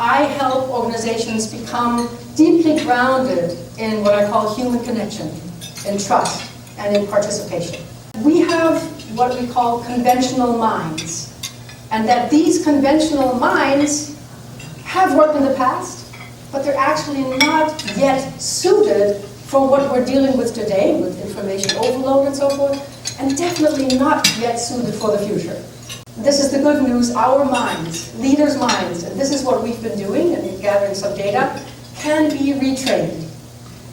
I help organizations become deeply grounded in what I call human connection, in trust, and in participation. We have what we call conventional minds, and that these conventional minds have worked in the past, but they're actually not yet suited for what we're dealing with today, with information overload and so forth, and definitely not yet suited for the future. This is the good news. Our minds, leaders' minds, and this is what we've been doing and gathering some data, can be retrained.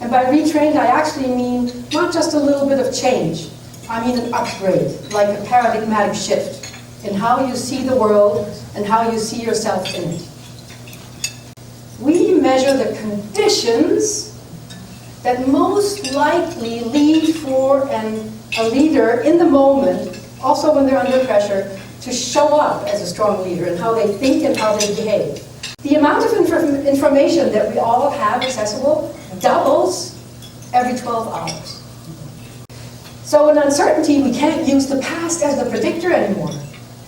And by retrained, I actually mean not just a little bit of change. I mean an upgrade, like a paradigmatic shift in how you see the world and how you see yourself in it. We measure the conditions that most likely lead for a leader in the moment, also when they're under pressure, to show up as a strong leader and how they think and how they behave. The amount of information that we all have accessible doubles every 12 hours. So in uncertainty, we can't use the past as the predictor anymore.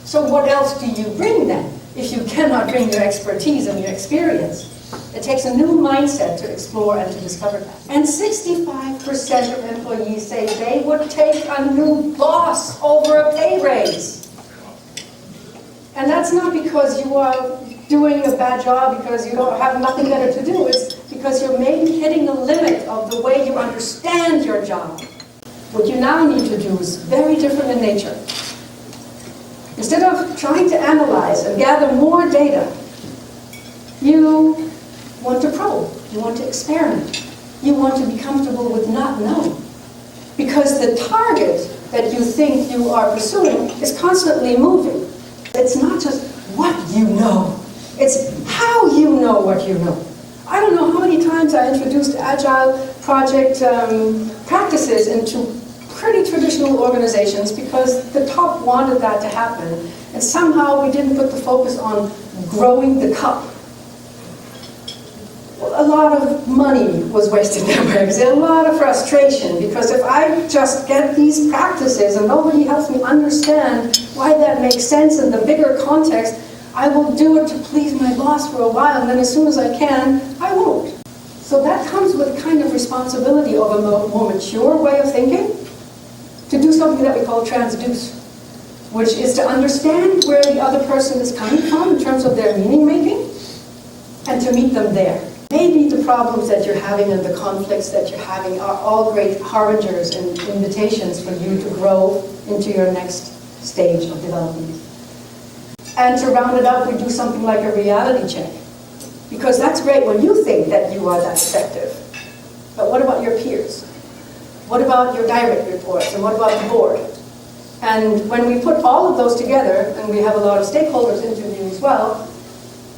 So what else do you bring then, if you cannot bring your expertise and your experience? It takes a new mindset to explore and to discover that. And 65% of employees say they would take a new boss over a pay raise. And that's not because you are doing a bad job, because you don't have nothing better to do. It's because you're maybe hitting the limit of the way you understand your job. What you now need to do is very different in nature. Instead of trying to analyze and gather more data, you want to probe, you want to experiment, you want to be comfortable with not knowing. Because the target that you think you are pursuing is constantly moving. It's not just what you know, it's how you know what you know. I don't know how many times I introduced agile project practices into pretty traditional organizations because the top wanted that to happen, and somehow we didn't put the focus on growing the cup. A lot of money was wasted there, a lot of frustration, because if I just get these practices and nobody helps me understand why that makes sense in the bigger context, I will do it to please my boss for a while, and then as soon as I can, I won't. So that comes with a kind of responsibility of a more mature way of thinking, to do something that we call transduce, which is to understand where the other person is coming from in terms of their meaning making, and to meet them there. Maybe the problems that you're having and the conflicts that you're having are all great harbingers and invitations for you to grow into your next stage of development. And to round it up, we do something like a reality check. Because that's great when you think that you are that effective. But what about your peers? What about your direct reports? And what about the board? And when we put all of those together, and we have a lot of stakeholders interviewed as well,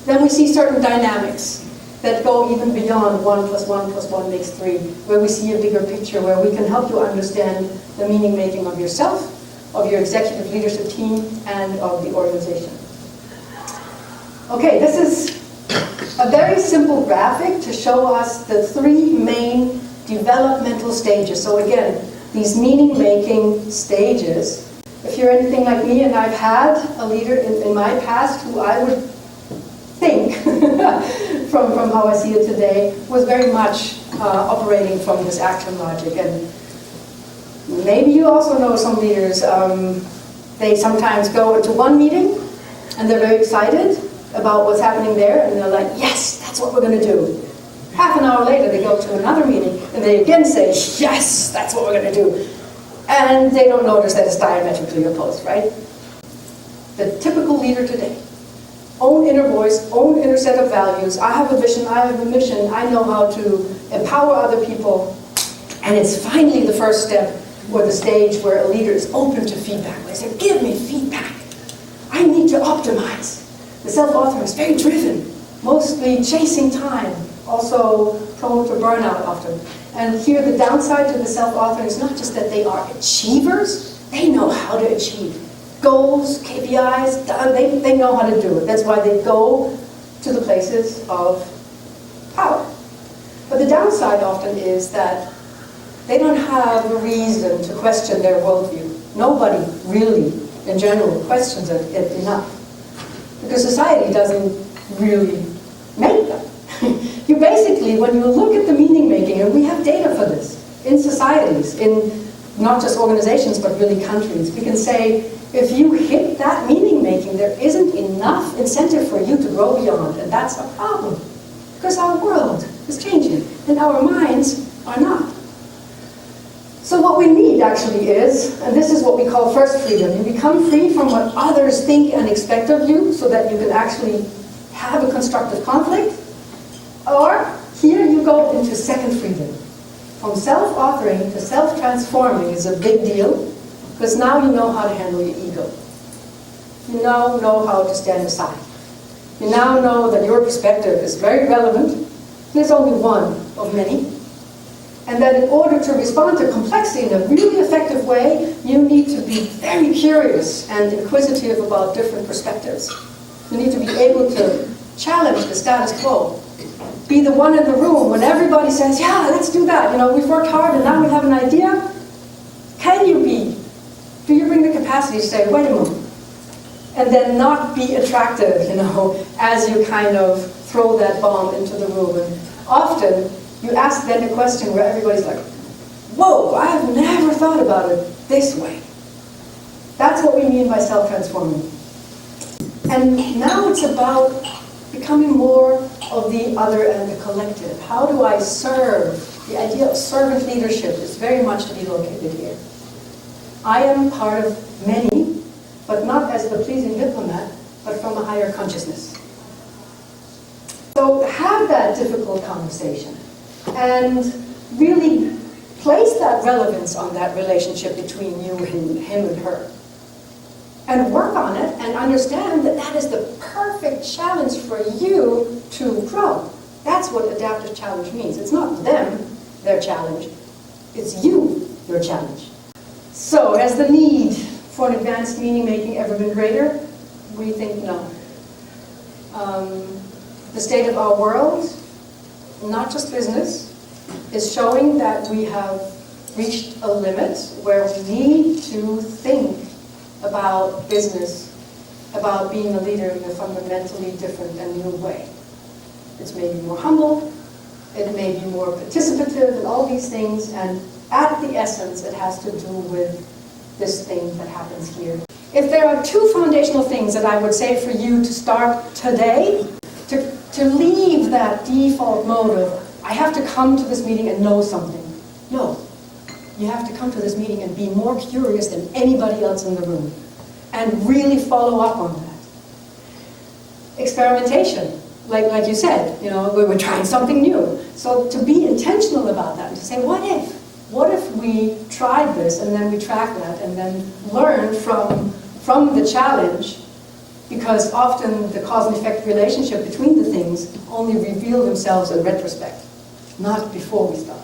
then we see certain dynamics that go even beyond 1 + 1 + 1 makes 3, where we see a bigger picture, where we can help you understand the meaning making of yourself, of your executive leadership team, and of the organization. Okay, this is a very simple graphic to show us the 3 main developmental stages. So again, these meaning making stages. If you're anything like me, and I've had a leader in my past who I would think, from how I see it today, was very much operating from this action logic. And maybe you also know some leaders, they sometimes go into one meeting and they're very excited about what's happening there, and they're like, yes, that's what we're going to do. Half an hour later, they go to another meeting and they again say, yes, that's what we're going to do. And they don't notice that it's diametrically opposed, right? The typical leader today. Own inner voice, own inner set of values. I have a vision, I have a mission, I know how to empower other people. And it's finally the first step, or the stage where a leader is open to feedback. They say, give me feedback. I need to optimize. The self-author is very driven, mostly chasing time, also prone to burnout often. And here the downside to the self-author is not just that they are achievers, they know how to achieve. Goals, KPIs, they know how to do it. That's why they go to the places of power. But the downside often is that they don't have a reason to question their worldview. Nobody really, in general, questions it enough. Because society doesn't really make them. You basically, when you look at the meaning making, and we have data for this, in societies, in not just organizations, but really countries, we can say, if you hit that meaning making, there isn't enough incentive for you to grow beyond, and that's a problem. Because our world is changing, and our minds are not. So what we need actually is, and this is what we call first freedom, you become free from what others think and expect of you, so that you can actually have a constructive conflict. Or, here you go into second freedom. From self-authoring to self-transforming is a big deal, because now you know how to handle your ego. You now know how to stand aside. You now know that your perspective is very relevant. There's only one of many. And that in order to respond to complexity in a really effective way, you need to be very curious and inquisitive about different perspectives. You need to be able to challenge the status quo. Be the one in the room when everybody says, yeah, let's do that. You know, we've worked hard and now we have an idea. Can you be? Do you bring the capacity to say, wait a moment? And then not be attractive, you know, as you kind of throw that bomb into the room. And often, you ask then a question where everybody's like, whoa, I have never thought about it this way. That's what we mean by self-transforming. And now it's about becoming more of the other and the collective. How do I serve? The idea of servant leadership is very much to be located here. I am part of many, but not as the pleasing diplomat, but from a higher consciousness. So have that difficult conversation and really place that relevance on that relationship between you and him and her. And work on it and understand that that is the perfect challenge for you to grow. That's what adaptive challenge means. It's not them, their challenge. It's you, your challenge. So, has the need for an advanced meaning making ever been greater? We think no. The state of our world, not just business, is showing that we have reached a limit where we need to think about business, about being a leader in a fundamentally different and new way. It's maybe more humble, it may be more participative, and all these things, and at the essence, it has to do with this thing that happens here. If there are two foundational things that I would say for you to start today, to leave that default mode of, I have to come to this meeting and know something. No. You have to come to this meeting and be more curious than anybody else in the room. And really follow up on that. Experimentation. Like you said, you know, we're trying something new. So to be intentional about that and to say, what if? What if we tried this and then we track that and then learn from the challenge? Because often the cause and effect relationship between the things only reveal themselves in retrospect, not before we start.